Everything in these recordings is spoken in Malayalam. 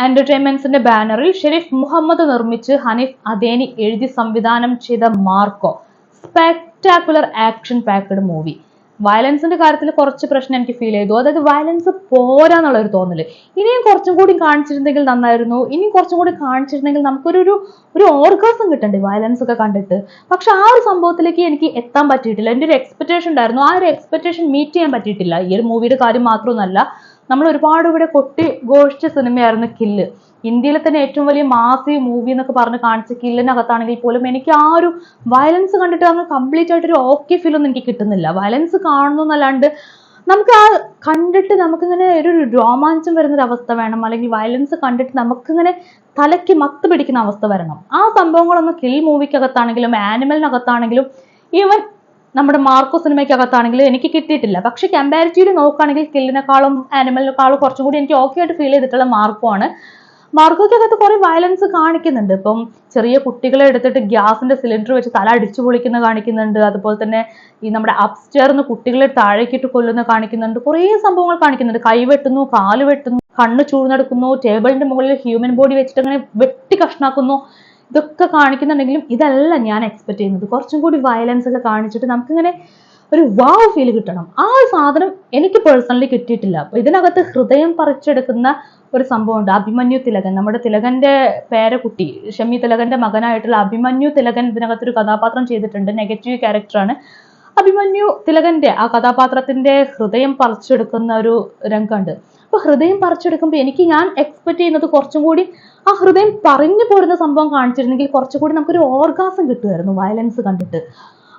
എന്റർടൈൻമെന്റ്സിന്റെ ബാനറിൽ ഷെരീഫ് മുഹമ്മദ് നിർമ്മിച്ച് ഹനീഫ് അദേനി എഴുതി സംവിധാനം ചെയ്ത Marco spectacular action packed movie. വയലൻസിന്റെ കാര്യത്തിൽ കുറച്ച് പ്രശ്നം എനിക്ക് ഫീൽ ചെയ്തു. അതായത് വയലൻസ് പോരാന്നുള്ള ഒരു തോന്നല്. ഇനിയും കുറച്ചും കൂടി കാണിച്ചിരുന്നെങ്കിൽ നന്നായിരുന്നു, ഇനിയും കുറച്ചും കൂടി കാണിച്ചിരുന്നെങ്കിൽ നമുക്കൊരു ഓർഗാസം കിട്ടണ്ടേ വയലൻസ് ഒക്കെ കണ്ടിട്ട്. പക്ഷെ ആ ഒരു സംഭവത്തിലേക്ക് എനിക്ക് എത്താൻ പറ്റിയിട്ടില്ല. എൻ്റെ ഒരു എക്സ്പെക്ടേഷൻ ഉണ്ടായിരുന്നു, ആ ഒരു എക്സ്പെക്ടേഷൻ മീറ്റ് ചെയ്യാൻ പറ്റിയിട്ടില്ല. ഈ ഒരു മൂവിയുടെ കാര്യം മാത്രമൊന്നുമല്ല, നമ്മൾ ഒരുപാട് ഇവിടെ കൊട്ടി ഘോഷിച്ച സിനിമയായിരുന്നു കില്ല്. ഇന്ത്യയിലെ തന്നെ ഏറ്റവും വലിയ മാസീവ് മൂവി എന്നൊക്കെ പറഞ്ഞ് കാണിച്ച കില്ലിനകത്താണെങ്കിൽ പോലും എനിക്ക് ആ ഒരു വയലൻസ് കണ്ടിട്ട് അങ്ങ് കംപ്ലീറ്റ് ആയിട്ട് ഒരു ഓക്കെ ഫീൽ ഒന്നും എനിക്ക് കിട്ടുന്നില്ല. വയലൻസ് കാണുന്നു എന്നല്ലാണ്ട് നമുക്ക് ആ കണ്ടിട്ട് നമുക്കിങ്ങനെ ഒരു രോമാഞ്ചം വരുന്നൊരു അവസ്ഥ വേണം, അല്ലെങ്കിൽ വയലൻസ് കണ്ടിട്ട് നമുക്കിങ്ങനെ തലയ്ക്ക് മത്ത് പിടിക്കുന്ന അവസ്ഥ വരണം. ആ സംഭവങ്ങളൊന്നും കിൽ മൂവിക്കകത്താണെങ്കിലും ആനിമലിനകത്താണെങ്കിലും ഈവൻ നമ്മുടെ മാർക്കോ സിനിമയ്ക്കകത്താണെങ്കിലും എനിക്ക് കിട്ടിയിട്ടില്ല. പക്ഷെ കമ്പാരിറ്റീവ്ലി നോക്കുകയാണെങ്കിൽ കില്ലിനെക്കാളും ആനിമലിനെക്കാളും കുറച്ചും കൂടി എനിക്ക് ഓക്കെ ആയിട്ട് ഫീൽ ചെയ്തിട്ടുള്ള മാർക്കോ ആണ്. മാർക്കോയ്ക്കകത്ത് കുറെ വയലൻസ് കാണിക്കുന്നുണ്ട്. ഇപ്പം ചെറിയ കുട്ടികളെ എടുത്തിട്ട് ഗ്യാസിന്റെ സിലിണ്ടർ വെച്ച് തല അടിച്ചു പൊളിക്കുന്ന കാണിക്കുന്നുണ്ട്. അതുപോലെ തന്നെ ഈ നമ്മുടെ അപ്സ്റ്റേർന്ന് കുട്ടികളെ താഴേക്കിട്ട് കൊല്ലുന്ന കാണിക്കുന്നുണ്ട്. കുറേ സംഭവങ്ങൾ കാണിക്കുന്നുണ്ട്. കൈ വെട്ടുന്നു, കാല് വെട്ടുന്നു, കണ്ണ് ചൂഴ്ന്നെടുക്കുന്നു, ടേബിളിന്റെ മുകളിൽ ഹ്യൂമൻ ബോഡി വെച്ചിട്ട് അങ്ങനെ വെട്ടി കഷ്ണാക്കുന്നു. ഇതൊക്കെ കാണിക്കുന്നുണ്ടെങ്കിലും ഇതല്ല ഞാൻ എക്സ്പെക്ട് ചെയ്യുന്നത്. കുറച്ചും കൂടി വയലൻസ് ഒക്കെ കാണിച്ചിട്ട് നമുക്കിങ്ങനെ ഒരു വാവ് ഫീൽ കിട്ടണം. ആ ഒരു സാധനം എനിക്ക് പേഴ്സണലി കിട്ടിയിട്ടില്ല. ഇതിനകത്ത് ഹൃദയം പറിച്ചെടുക്കുന്ന ഒരു സംഭവമുണ്ട്. അഭിമന്യു തിലകൻ, നമ്മുടെ തിലകന്റെ പേരക്കുട്ടി ഷമി തിലകന്റെ മകനായിട്ടുള്ള അഭിമന്യു തിലകൻ ഇതിനകത്തൊരു കഥാപാത്രം ചെയ്തിട്ടുണ്ട്. നെഗറ്റീവ് ക്യാരക്ടറാണ്. അഭിമന്യു തിലകന്റെ ആ കഥാപാത്രത്തിന്റെ ഹൃദയം പറിച്ചെടുക്കുന്ന ഒരു രംഗമുണ്ട്. അപ്പൊ ഹൃദയം പറിച്ചെടുക്കുമ്പോൾ ഞാൻ എക്സ്പെക്ട് ചെയ്യുന്നത് കുറച്ചും കൂടി ആ ഹൃദയം പറഞ്ഞു പോരുന്ന സംഭവം കാണിച്ചിരുന്നെങ്കിൽ കുറച്ചുകൂടി നമുക്കൊരു ഓർഗാസം കിട്ടുമായിരുന്നു വയലൻസ് കണ്ടിട്ട്.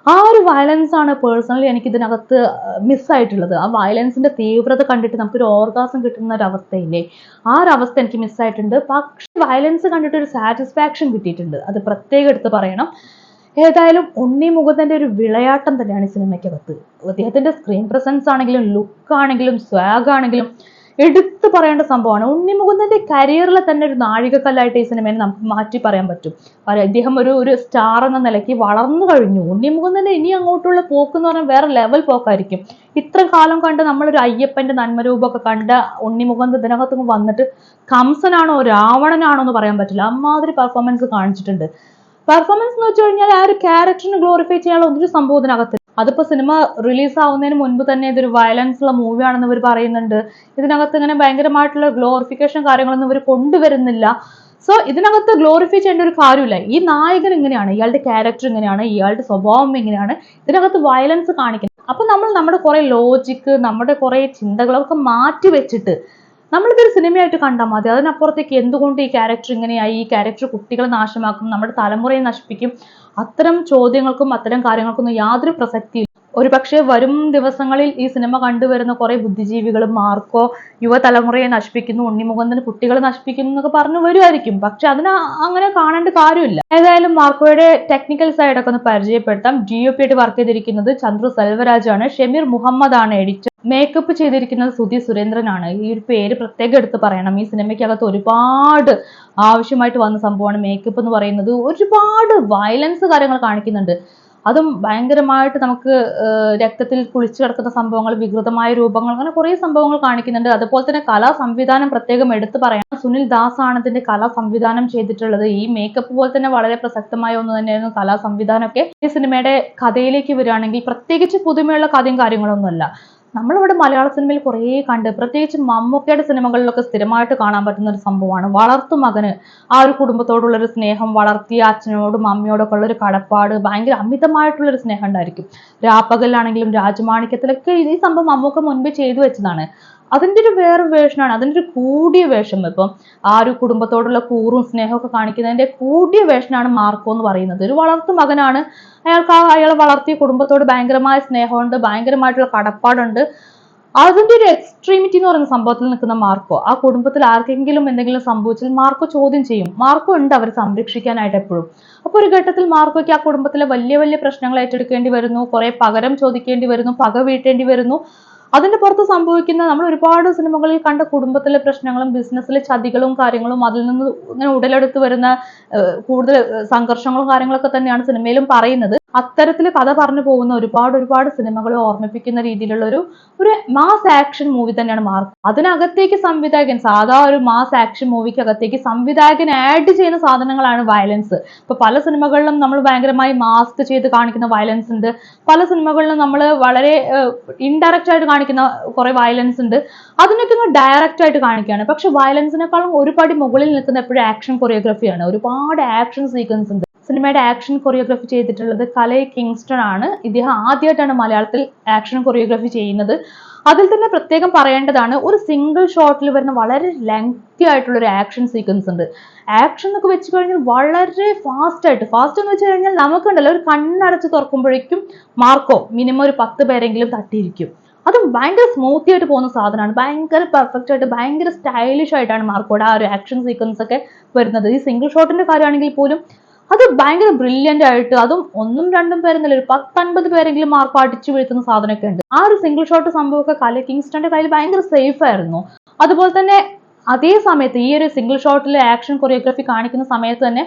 ആ ഒരു വയലൻസ് ആണ് പേഴ്സണലി എനിക്ക് ഇതിനകത്ത് മിസ്സായിട്ടുള്ളത്. ആ വയലൻസിന്റെ തീവ്രത കണ്ടിട്ട് നമുക്കൊരു ഓർഗാസം കിട്ടുന്ന ഒരു അവസ്ഥയില്ലേ, ആ ഒരു അവസ്ഥ എനിക്ക് മിസ്സായിട്ടുണ്ട്. പക്ഷെ വയലൻസ് കണ്ടിട്ട് ഒരു സാറ്റിസ്ഫാക്ഷൻ കിട്ടിയിട്ടുണ്ട്, അത് പ്രത്യേകം എടുത്ത് പറയണം. ഏതായാലും ഉണ്ണി മുകുന്ദന്റെ ഒരു വിളയാട്ടം തന്നെയാണ് ഈ സിനിമയ്ക്കകത്ത്. അദ്ദേഹത്തിന്റെ സ്ക്രീൻ പ്രസൻസ് ആണെങ്കിലും ലുക്ക് ആണെങ്കിലും സ്വാഗ് ആണെങ്കിലും എടുത്തു പറയേണ്ട സംഭവമാണ്. ഉണ്ണി മുകുന്ദന്റെ കരിയറിലെ തന്നെ ഒരു നാഴികക്കല്ലായിട്ട് ഈ സിനിമയെ നമുക്ക് മാറ്റി പറയാൻ പറ്റും. അദ്ദേഹം ഒരു സ്റ്റാർ എന്ന നിലയ്ക്ക് വളർന്നു കഴിഞ്ഞു. ഉണ്ണി മുകുന്ദന്റെ ഇനി അങ്ങോട്ടുള്ള പോക്ക് എന്ന് പറഞ്ഞാൽ വേറെ ലെവൽ പോക്കായിരിക്കും. ഇത്ര കാലം കണ്ട് നമ്മളൊരു അയ്യപ്പന്റെ നന്മരൂപമൊക്കെ കണ്ട ഉണ്ണി മുകുന്ദൻ ഇതിനകത്ത് വന്നിട്ട് കംസനാണോ രാവണനാണോ എന്ന് പറയാൻ പറ്റില്ല. അമ്മാതിരി പെർഫോമൻസ് കാണിച്ചിട്ടുണ്ട്. പെർഫോമൻസ് എന്ന് വെച്ച് കഴിഞ്ഞാൽ ആ ഒരു ക്യാരക്ടറിനെ ഗ്ലോറിഫൈ ചെയ്യാനുള്ള ഒരു സംഭവം ഇതിനകത്ത്. അതിപ്പോ സിനിമ റിലീസ് ആവുന്നതിന് മുൻപ് തന്നെ ഇതൊരു വയലൻസ് ഉള്ള മൂവിയാണെന്ന് ഇവർ പറയുന്നുണ്ട്. ഇതിനകത്ത് ഇങ്ങനെ ഭയങ്കരമായിട്ടുള്ള ഗ്ലോറിഫിക്കേഷൻ കാര്യങ്ങളൊന്നും ഇവർ കൊണ്ടുവരുന്നില്ല. സോ ഇതിനകത്ത് ഗ്ലോറിഫൈ ചെയ്യേണ്ട ഒരു കാര്യമില്ല. ഈ നായകൻ ഇങ്ങനെയാണ്, ഇയാളുടെ ക്യാരക്ടർ ഇങ്ങനെയാണ്, ഇയാളുടെ സ്വഭാവം എങ്ങനെയാണ്, ഇതിനകത്ത് വയലൻസ് കാണിക്കുന്നത്. അപ്പൊ നമ്മൾ നമ്മുടെ കുറെ ലോജിക്ക്, നമ്മുടെ കുറെ ചിന്തകളൊക്കെ മാറ്റി വെച്ചിട്ട് നമ്മളിതൊരു സിനിമയായിട്ട് കണ്ടാൽ മതി. അതിനപ്പുറത്തേക്ക് എന്തുകൊണ്ട് ഈ ക്യാരക്ടർ ഇങ്ങനെയായി, ഈ ക്യാരക്ടർ കുട്ടികളെ നാശമാക്കും, നമ്മുടെ തലമുറയെ നശിപ്പിക്കും, അത്തരം ചോദ്യങ്ങൾക്കും അത്തരം കാര്യങ്ങൾക്കൊന്നും യാതൊരു പ്രസക്തിയില്ല. ഒരു പക്ഷേ വരും ദിവസങ്ങളിൽ ഈ സിനിമ കണ്ടുവരുന്ന കുറെ ബുദ്ധിജീവികളും മാർക്കോ യുവതലമുറയെ നശിപ്പിക്കുന്നു, ഉണ്ണി മുകുന്ദൻ കുട്ടികളെ നശിപ്പിക്കുന്നു എന്നൊക്കെ പറഞ്ഞു വരുമായിരിക്കും. പക്ഷെ അതിന് അങ്ങനെ കാണേണ്ട കാര്യമില്ല. ഏതായാലും മാർക്കോയുടെ ടെക്നിക്കൽ സൈഡൊക്കെ ഒന്ന് പരിചയപ്പെടുത്താം. DOP ആയിട്ട് വർക്ക് ചെയ്തിരിക്കുന്നത് ചന്ദ്രു സെൽവരാജാണ്. ഷമീർ മുഹമ്മദ് ആണ് എഡിറ്റർ. മേക്കപ്പ് ചെയ്തിരിക്കുന്നത് സുധി സുരേന്ദ്രനാണ്. ഈ ഒരു പേര് പ്രത്യേകം എടുത്ത് പറയണം. ഈ സിനിമയ്ക്കകത്ത് ഒരുപാട് ആവശ്യമായിട്ട് വന്ന സംഭവമാണ് മേക്കപ്പ് എന്ന് പറയുന്നത്. ഒരുപാട് വയലൻസ് കാര്യങ്ങൾ കാണിക്കുന്നുണ്ട്. അതും ഭയങ്കരമായിട്ട് നമുക്ക് രക്തത്തിൽ കുളിച്ചു കിടക്കുന്ന സംഭവങ്ങൾ, വികൃതമായ രൂപങ്ങൾ, അങ്ങനെ കുറേ സംഭവങ്ങൾ കാണിക്കുന്നുണ്ട്. അതുപോലെ തന്നെ കലാ സംവിധാനം പ്രത്യേകം എടുത്തു പറയാം. സുനിൽ ദാസ് ആണ് ഇതിന്റെ കലാ സംവിധാനം ചെയ്തിട്ടുള്ളത്. ഈ മേക്കപ്പ് പോലെ തന്നെ വളരെ പ്രസക്തമായ ഒന്ന് തന്നെയായിരുന്നു കലാ സംവിധാനമൊക്കെ. ഈ സിനിമയുടെ കഥയിലേക്ക് വരികയാണെങ്കിൽ പ്രത്യേകിച്ച് പുതുമയുള്ള കഥയും കാര്യങ്ങളൊന്നുമല്ല. നമ്മളിവിടെ മലയാള സിനിമയിൽ കുറേ കണ്ട്, പ്രത്യേകിച്ച് മമ്മൂക്കയുടെ സിനിമകളിലൊക്കെ സ്ഥിരമായിട്ട് കാണാൻ പറ്റുന്ന ഒരു സംഭവമാണ് വളർത്തു മകന് ആ ഒരു കുടുംബത്തോടുള്ളൊരു സ്നേഹം, വളർത്തിയ അച്ഛനോടും അമ്മയോടൊക്കെ ഉള്ളൊരു കടപ്പാട്, ഭയങ്കര അമിതമായിട്ടുള്ളൊരു സ്നേഹം ഉണ്ടായിരിക്കും. രാപ്പകലിലാണെങ്കിലും രാജമാണിക്യത്തിലൊക്കെ ഈ സംഭവം മമ്മൂക്ക മുൻപേ ചെയ്തു വെച്ചതാണ്. അതിൻ്റെ ഒരു വേറെ വേർഷനാണ്, അതിൻ്റെ ഒരു കൂടിയ വേഷം. ഇപ്പം ആ ഒരു കുടുംബത്തോടുള്ള കൂറും സ്നേഹമൊക്കെ കാണിക്കുന്നതിന്റെ കൂടിയ വേഷനാണ് മാർക്കോ എന്ന് പറയുന്നത്. ഒരു വളർത്തു മകനാണ്. അയാളെ വളർത്തിയ കുടുംബത്തോട് ഭയങ്കരമായ സ്നേഹമുണ്ട്, ഭയങ്കരമായിട്ടുള്ള കടപ്പാടുണ്ട്. അതിന്റെ ഒരു എക്സ്ട്രീമിറ്റി എന്ന് പറയുന്ന സംഭവത്തിൽ നിൽക്കുന്ന മാർക്കോ, ആ കുടുംബത്തിൽ ആർക്കെങ്കിലും എന്തെങ്കിലും സംഭവിച്ചാൽ മാർക്കോ ചോദ്യം ചെയ്യും. മാർക്കോ ഉണ്ട് അവരെ സംരക്ഷിക്കാനായിട്ട് എപ്പോഴും. അപ്പൊ ഒരു ഘട്ടത്തിൽ മാർക്കോയ്ക്ക് ആ കുടുംബത്തിലെ വലിയ വലിയ പ്രശ്നങ്ങൾ ഏറ്റെടുക്കേണ്ടി വരുന്നു, കുറെ പകരം ചോദിക്കേണ്ടി വരുന്നു, പക വീട്ടേണ്ടി വരുന്നു. അതിന്റെ പുറത്ത് സംഭവിക്കുന്ന നമ്മൾ ഒരുപാട് സിനിമകളിൽ കണ്ട കുടുംബത്തിലെ പ്രശ്നങ്ങളും ബിസിനസ്സിലെ ചതികളും കാര്യങ്ങളും അതിൽ നിന്ന് ഇങ്ങനെ ഉടലെടുത്ത് വരുന്ന കൂടുതൽ സംഘർഷങ്ങളും കാര്യങ്ങളൊക്കെ തന്നെയാണ് സിനിമയിലും പറയുന്നത്. അത്തരത്തിൽ കഥ പറഞ്ഞു പോകുന്ന ഒരുപാട് സിനിമകളെ ഓർമ്മിപ്പിക്കുന്ന രീതിയിലുള്ള ഒരു മാസ് ആക്ഷൻ മൂവി തന്നെയാണ് മാർക്ക്. അതിനകത്തേക്ക് സംവിധായകൻ, സാധാ ഒരു മാസ് ആക്ഷൻ മൂവിക്ക് അകത്തേക്ക് സംവിധായകൻ ആഡ് ചെയ്യുന്ന സാധനങ്ങളാണ് വയലൻസ്. ഇപ്പൊ പല സിനിമകളിലും നമ്മൾ ഭയങ്കരമായി മാസ്ക് ചെയ്ത് കാണിക്കുന്ന വയലൻസ് ഉണ്ട്, പല സിനിമകളിലും നമ്മൾ വളരെ ഇൻഡയറക്റ്റ് ആയിട്ട് കാണിക്കുന്ന കുറെ വയലൻസ് ഉണ്ട്. അതിനൊക്കെ ഡയറക്റ്റ് ആയിട്ട് കാണിക്കുകയാണ്. പക്ഷെ വയലൻസിനേക്കാളും ഒരുപടി മുകളിൽ നിൽക്കുന്ന എപ്പോഴും ആക്ഷൻ കൊറിയോഗ്രഫിയാണ്. ഒരുപാട് ആക്ഷൻ സീക്വൻസ് ഉണ്ട്. സിനിമയുടെ ആക്ഷൻ കൊറിയോഗ്രഫി ചെയ്തിട്ടുള്ളത് കലൈ കിങ്സ്റ്റൺ ആണ്. ഇദ്ദേഹം ആദ്യമായിട്ടാണ് മലയാളത്തിൽ ആക്ഷൻ കൊറിയോഗ്രഫി ചെയ്യുന്നത്. അതിൽ തന്നെ പ്രത്യേകം പറയേണ്ടതാണ്, ഒരു സിംഗിൾ ഷോട്ടിൽ വരുന്ന വളരെ ലെങ്തി ആയിട്ടുള്ള ഒരു ആക്ഷൻ സീക്വൻസ് ഉണ്ട്. ആക്ഷൻ എന്നൊക്കെ വെച്ച് കഴിഞ്ഞാൽ വളരെ ഫാസ്റ്റ് എന്ന് വെച്ച് കഴിഞ്ഞാൽ നമുക്കുണ്ടല്ലോ ഒരു കണ്ണടച്ച് തുറക്കുമ്പോഴേക്കും മാർക്കോ മിനിമം ഒരു 10 പേരെങ്കിലും തട്ടിയിരിക്കും. അതും ഭയങ്കര സ്മൂത്തി ആയിട്ട് പോകുന്ന സാധനമാണ്. ഭയങ്കര പെർഫെക്റ്റ് ആയിട്ട് ഭയങ്കര സ്റ്റൈലിഷ് ആയിട്ടാണ് മാർക്കോയുടെ ആ ഒരു ആക്ഷൻ സീക്വൻസ് ഒക്കെ വരുന്നത്. ഈ സിംഗിൾ ഷോട്ടിന്റെ കാര്യമാണെങ്കിൽ പോലും അത് ഭയങ്കര ബ്രില്യന്റ് ആയിട്ട്, അതും 1ഉം 2ഉം പേരെന്നല്ല, ഒരു 10-50 പേരെങ്കിലും മാർക്ക് അടിച്ചു വീഴ്ത്തുന്ന സാധനമൊക്കെ ഉണ്ട്. ആ ഒരു സിംഗിൾ ഷോട്ട് സംഭവമൊക്കെ കലൈ കിങ്സ്റ്റന്റെ കയ്യിൽ ഭയങ്കര സേഫ് ആയിരുന്നു. അതുപോലെ തന്നെ അതേ സമയത്ത് ഈ ഒരു സിംഗിൾ ഷോട്ടിൽ ആക്ഷൻ കൊറിയോഗ്രഫി കാണിക്കുന്ന സമയത്ത് തന്നെ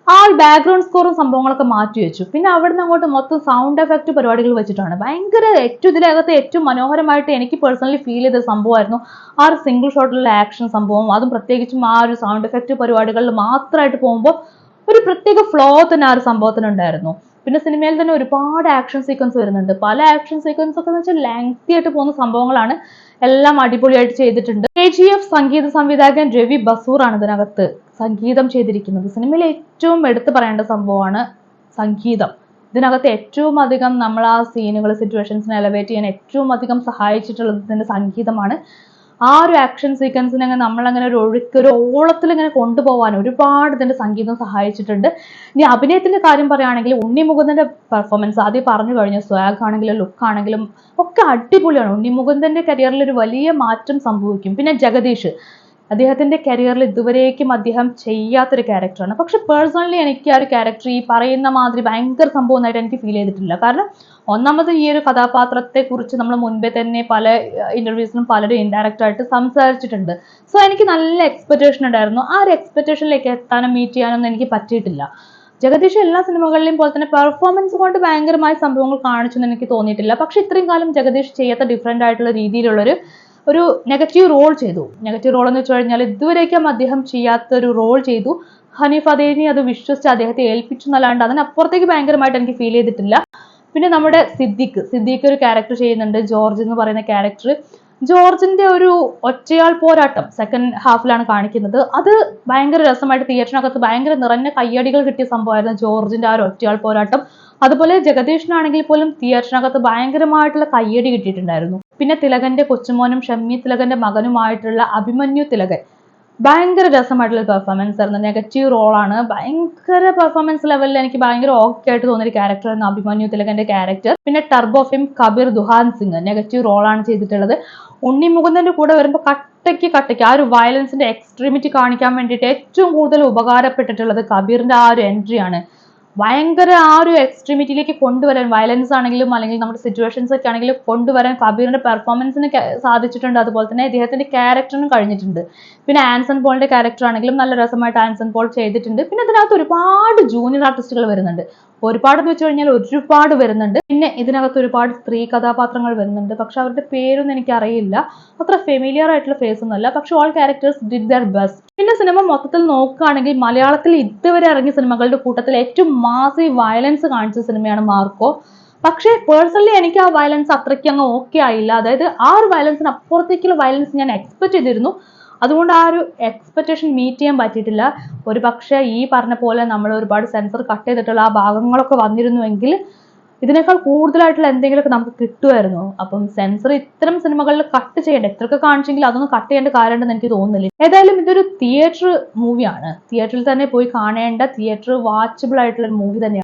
ആ ബാക്ക്ഗ്രൗണ്ട് സ്കോറും സംഭവങ്ങളൊക്കെ മാറ്റി വെച്ചു. പിന്നെ അവിടുന്ന് അങ്ങോട്ട് മൊത്തം സൗണ്ട് എഫക്ട് പരിപാടികൾ വെച്ചിട്ടാണ് ഭയങ്കര ഇതിനകത്ത് ഏറ്റവും മനോഹരമായിട്ട് എനിക്ക് പേഴ്സണലി ഫീൽ ചെയ്ത സംഭവമായിരുന്നു ആ ഒരു സിംഗിൾ ഷോട്ടിലുള്ള ആക്ഷൻ സംഭവം. അതും പ്രത്യേകിച്ചും ആ ഒരു സൗണ്ട് എഫക്ട് പരിപാടികളിൽ മാത്രമായിട്ട് പോകുമ്പോൾ ഒരു പ്രത്യേക ഫ്ലോ തന്നെ ആ ഒരു സംഭവത്തിനുണ്ടായിരുന്നു. പിന്നെ സിനിമയിൽ തന്നെ ഒരുപാട് ആക്ഷൻ സീക്വൻസ് വരുന്നുണ്ട്. പല ആക്ഷൻ സീക്വൻസ് ഒക്കെ എന്ന് വെച്ചാൽ ലെങ്തി ആയിട്ട് പോകുന്ന സംഭവങ്ങളാണ്. എല്ലാം അടിപൊളിയായിട്ട് ചെയ്തിട്ടുണ്ട്. KGF സംഗീത സംവിധായകൻ രവി ബസൂർ ആണ് ഇതിനകത്ത് സംഗീതം ചെയ്തിരിക്കുന്നത്. സിനിമയിൽ ഏറ്റവും എടുത്തു പറയേണ്ട സംഭവമാണ് സംഗീതം. ഇതിനകത്ത് ഏറ്റവും അധികം നമ്മൾ ആ സീനുകൾ, സിറ്റുവേഷൻസിനെ എലവേറ്റ് ചെയ്യാൻ ഏറ്റവും അധികം സഹായിച്ചിട്ടുള്ളത് ഇതിന്റെ സംഗീതമാണ്. ആ ഒരു ആക്ഷൻ സീക്വൻസിനെ നമ്മളങ്ങനെ ഒരു ഓളത്തിൽ ഇങ്ങനെ കൊണ്ടുപോകാൻ ഒരുപാട് ഇതിന്റെ സംഗീതം സഹായിച്ചിട്ടുണ്ട്. ഇനി അഭിനയത്തിന്റെ കാര്യം പറയുകയാണെങ്കിൽ ഉണ്ണി മുകുന്ദന്റെ പെർഫോമൻസ് ആദ്യം പറഞ്ഞു കഴിഞ്ഞു. സ്വാഗ് ആണെങ്കിലും ലുക്ക് ആണെങ്കിലും ഒക്കെ അടിപൊളിയാണ്. ഉണ്ണി മുകുന്ദന്റെ കരിയറിൽ ഒരു വലിയ മാറ്റം സംഭവിക്കും. പിന്നെ ജഗദീഷ്, അദ്ദേഹത്തിന്റെ കരിയറിൽ ഇതുവരേക്കും അദ്ദേഹം ചെയ്യാത്തൊരു ക്യാരക്ടറാണ്. പക്ഷെ പേഴ്സണലി എനിക്ക് ആ ഒരു ക്യാരക്ടർ ഈ പറയുന്ന മാതിരി ഭയങ്കര സംഭവമായിട്ട് എനിക്ക് ഫീൽ ചെയ്തിട്ടില്ല. കാരണം ഒന്നാമത് ഈ ഒരു കഥാപാത്രത്തെ കുറിച്ച് നമ്മൾ മുൻപേ തന്നെ പല ഇന്റർവ്യൂസിലും പലരും ഇൻഡയറക്റ്റ് ആയിട്ട് സംസാരിച്ചിട്ടുണ്ട്. സോ എനിക്ക് നല്ല എക്സ്പെക്ടേഷൻ ഉണ്ടായിരുന്നു. ആ ഒരു എക്സ്പെക്ടേഷനിലേക്ക് എത്താനും മീറ്റ് ചെയ്യാനൊന്നും എനിക്ക് പറ്റിയിട്ടില്ല. ജഗദീഷ് എല്ലാ സിനിമകളിലെയും പോലെ തന്നെ പെർഫോമൻസ് കൊണ്ട് ഭയങ്കരമായ സംഭവങ്ങൾ കാണിച്ചെന്ന് എനിക്ക് തോന്നിയിട്ടില്ല. പക്ഷെ ഇത്രയും കാലം ജഗദീഷ് ചെയ്യാത്ത ഡിഫറെന്റ് ആയിട്ടുള്ള രീതിയിലുള്ളൊരു നെഗറ്റീവ് റോൾ ചെയ്തു. നെഗറ്റീവ് റോൾ എന്ന് വെച്ച് കഴിഞ്ഞാൽ ഇതുവരേക്കും അദ്ദേഹം ചെയ്യാത്തൊരു റോൾ ചെയ്തു. ഹനീഫ് അദേനി അത് വിശ്വസിച്ച് അദ്ദേഹത്തെ ഏൽപ്പിച്ചു എന്നല്ലാണ്ട് അതിനപ്പുറത്തേക്ക് ഭയങ്കരമായിട്ട് എനിക്ക് ഫീൽ ചെയ്തിട്ടില്ല. പിന്നെ നമ്മുടെ സിദ്ദീഖ് ഒരു ക്യാരക്ടർ ചെയ്യുന്നുണ്ട്, ജോർജ് എന്ന് പറയുന്ന ക്യാരക്ടർ. ജോർജിന്റെ ഒരു ഒറ്റയാൾ പോരാട്ടം സെക്കൻഡ് ഹാഫിലാണ് കാണിക്കുന്നത്. അത് ഭയങ്കര രസമായിട്ട് തിയേറ്ററിനകത്ത് ഭയങ്കര നിറഞ്ഞ കയ്യടികൾ കിട്ടിയ സംഭവമായിരുന്നു ജോർജിന്റെ ആ ഒരു ഒറ്റയാൾ പോരാട്ടം. അതുപോലെ ജഗദീഷിനാണെങ്കിൽ പോലും തിയേറ്ററിനകത്ത് ഭയങ്കരമായിട്ടുള്ള കയ്യടി കിട്ടിയിട്ടുണ്ടായിരുന്നു. പിന്നെ തിലകന്റെ കൊച്ചുമോനും ഷമ്മി തിലകന്റെ മകനുമായിട്ടുള്ള അഭിമന്യു തിലകൻ ഭയങ്കര രസമായിട്ടുള്ള പെർഫോമൻസ് ആയിരുന്നു. നെഗറ്റീവ് റോളാണ്. ഭയങ്കര പെർഫോമൻസ് ലെവലിൽ എനിക്ക് ഭയങ്കര ഓക്കെ ആയിട്ട് തോന്നിയൊരു ക്യാരക്ടറായിരുന്നു അഭിമന്യു തിലകന്റെ ക്യാരക്ടർ. പിന്നെ ടർബോ ഫിം കബീർ ദുഹാൻ സിംഗ് നെഗറ്റീവ് റോളാണ് ചെയ്തിട്ടുള്ളത്. ഉണ്ണി മുകുന്ദന്റെ കൂടെ വരുമ്പോൾ കട്ടയ്ക്ക് ആ ഒരു വയലൻസിന്റെ എക്സ്ട്രീമിറ്റി കാണിക്കാൻ വേണ്ടിയിട്ട് ഏറ്റവും കൂടുതൽ ഉപകാരപ്പെട്ടിട്ടുള്ളത് കബീറിന്റെ ആ ഒരു എൻട്രി ആണ്. ഭയങ്കര ആ ഒരു എക്സ്ട്രീമിറ്റിയിലേക്ക് കൊണ്ടുവരാൻ, വയലൻസ് ആണെങ്കിലും അല്ലെങ്കിൽ നമ്മുടെ സിറ്റുവേഷൻസ് ഒക്കെ ആണെങ്കിലും കൊണ്ടുവരാൻ കബീറിന്റെ പെർഫോമൻസിന് സാധിച്ചിട്ടുണ്ട്. അതുപോലെ തന്നെ ഇദ്ദേഹത്തിന്റെ ക്യാരക്ടറിനും കഴിഞ്ഞിട്ടുണ്ട്. പിന്നെ ആൻസൺ പോളിന്റെ ക്യാരക്ടർ ആണെങ്കിലും നല്ല രസമായിട്ട് ആൻസൺ പോൾ ചെയ്തിട്ടുണ്ട്. പിന്നെ ഇതിനകത്ത് ഒരുപാട് ജൂനിയർ ആർട്ടിസ്റ്റുകൾ വരുന്നുണ്ട്. ഒരുപാടെന്ന് വെച്ച് കഴിഞ്ഞാൽ ഒരുപാട് വരുന്നുണ്ട്. പിന്നെ ഇതിനകത്ത് ഒരുപാട് സ്ത്രീ കഥാപാത്രങ്ങൾ വരുന്നുണ്ട്. പക്ഷെ അവരുടെ പേരൊന്നും എനിക്ക് അറിയില്ല, അത്ര ഫെമിലിയർ ആയിട്ടുള്ള ഫേസ് ഒന്നുമല്ല. പക്ഷെ all characters did there best. പിന്നെ സിനിമ മൊത്തത്തിൽ നോക്കുകയാണെങ്കിൽ മലയാളത്തിൽ ഇതുവരെ ഇറങ്ങിയ സിനിമകളുടെ കൂട്ടത്തിൽ ഏറ്റവും മാസീവ് വയലൻസ് കാണിച്ച സിനിമയാണ് മാർക്കോ. പക്ഷേ പേഴ്സണലി എനിക്ക് ആ വയലൻസ് അത്രയ്ക്ക് അങ്ങ് ഓക്കെ ആയില്ല. അതായത് ആ ഒരു വയലൻസിന് അപ്പുറത്തേക്കുള്ള വയലൻസ് ഞാൻ എക്സ്പെക്ട് ചെയ്തിരുന്നു. അതുകൊണ്ട് ആ ഒരു എക്സ്പെക്ടേഷൻ മീറ്റ് ചെയ്യാൻ പറ്റിയിട്ടില്ല. ഒരു പക്ഷേ ഈ പറഞ്ഞ പോലെ നമ്മൾ ഒരുപാട് സെൻസർ കട്ട് ചെയ്തിട്ടുള്ള ആ ഭാഗങ്ങളൊക്കെ വന്നിരുന്നുവെങ്കിൽ ഇതിനേക്കാൾ കൂടുതലായിട്ടുള്ള എന്തെങ്കിലുമൊക്കെ നമുക്ക് കിട്ടുമായിരുന്നു. അപ്പം സെൻസർ ഇത്തരം സിനിമകളിൽ കട്ട് ചെയ്യേണ്ട, എത്രയൊക്കെ കാണിച്ചെങ്കിൽ അതൊന്നും കട്ട് ചെയ്യേണ്ട കാര്യമുണ്ടെന്ന് എനിക്ക് തോന്നുന്നില്ല. ഏതായാലും ഇതൊരു തിയേറ്റർ മൂവിയാണ്. തിയേറ്ററിൽ തന്നെ പോയി കാണേണ്ട, തിയേറ്റർ വാച്ചബിൾ ആയിട്ടുള്ള ഒരു മൂവി തന്നെയാണ്.